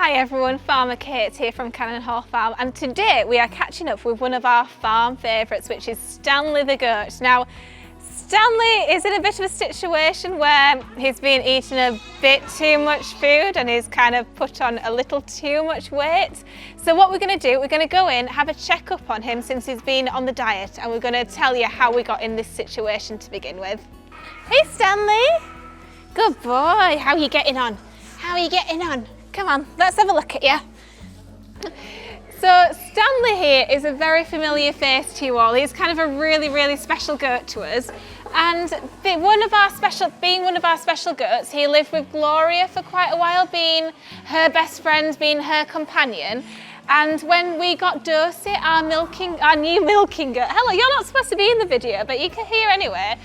Hi everyone, Farmer Kate here from Cannon Hall Farm, and today we are catching up with one of our farm favourites, which is Stanley the goat. Now, Stanley is in a bit of a situation where he's been eating a bit too much food and he's kind of put on a little too much weight. So what we're going to do, we're going to go in, have a check-up on him since he's been on the diet, and we're going to tell you how we got in this situation to begin with. Hey Stanley! Good boy, how are you getting on? How are you getting on? Come on, let's have a look at you. So Stanley here is a very familiar face to you all. He's kind of a really special goat to us. And being one of our special goats, he lived with Gloria for quite a while, being her best friend, being her companion. And when we got Dosey, our new milking goat, hello, you're not supposed to be in the video, but you can hear anyway.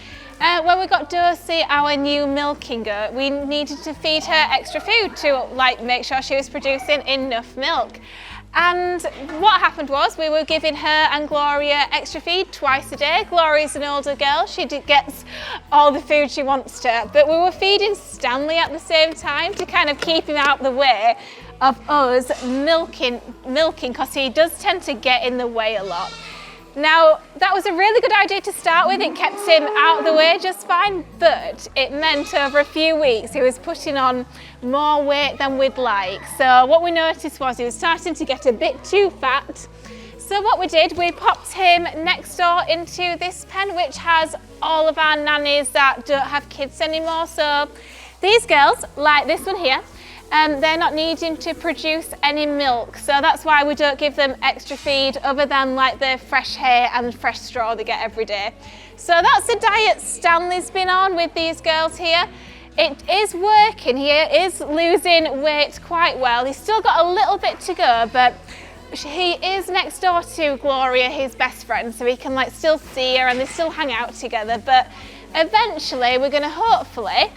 When we got Dosey, our new milking goat, we needed to feed her extra food to make sure she was producing enough milk. And what happened was we were giving her and Gloria extra feed twice a day. Gloria's an older girl, she gets all the food she wants to, but we were feeding Stanley at the same time to kind of keep him out the way of us milking because he does tend to get in the way a lot. Now, that was a really good idea to start with. It kept him out of the way just fine, but it meant over a few weeks he was putting on more weight than we'd like. So what we noticed was he was starting to get a bit too fat. So what we did, we popped him next door into this pen, which has all of our nannies that don't have kids anymore. So these girls, like this one here, they're not needing to produce any milk, so that's why we don't give them extra feed other than like the fresh hay and fresh straw they get every day. So that's the diet Stanley's been on with these girls here. It is working. He is losing weight quite well. He's still got a little bit to go, but he is next door to Gloria, his best friend, so he can still see her and they still hang out together. But eventually we're going to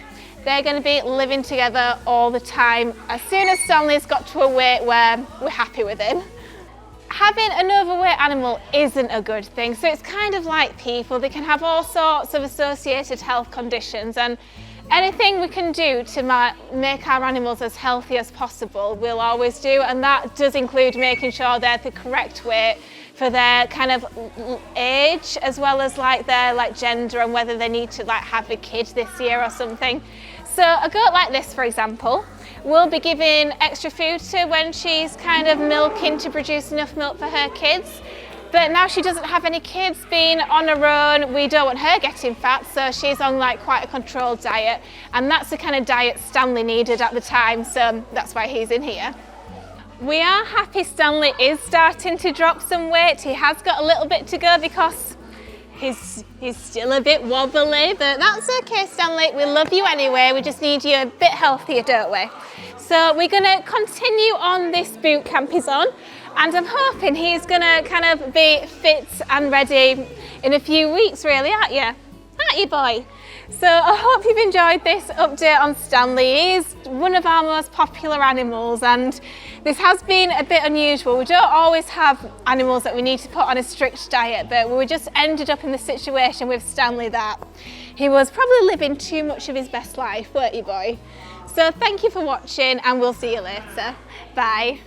they're going to be living together all the time as soon as Stanley's got to a weight where we're happy with him. Having an overweight animal isn't a good thing, so it's kind of like people. They can have all sorts of associated health conditions, and anything we can do to make our animals as healthy as possible, we'll always do, and that does include making sure they're the correct weight for their kind of age, as well as their gender and whether they need to have a kid this year or something. So a goat like this, for example, we'll be giving extra food to when she's kind of milking to produce enough milk for her kids. But now she doesn't have any kids, being on her own, we don't want her getting fat, so she's on quite a controlled diet, and that's the kind of diet Stanley needed at the time, so that's why he's in here. We are happy Stanley is starting to drop some weight. He has got a little bit to go because he's still a bit wobbly, but that's okay, Stanley. We love you anyway. We just need you a bit healthier, don't we? So we're going to continue on this boot camp he's on, and I'm hoping he's going to kind of be fit and ready in a few weeks, really, aren't you? Aren't you, boy? So I hope you've enjoyed this update on Stanley. He's one of our most popular animals, and this has been a bit unusual. We don't always have animals that we need to put on a strict diet, but we just ended up in the situation with Stanley that he was probably living too much of his best life, weren't you, boy? So thank you for watching, and we'll see you later. Bye.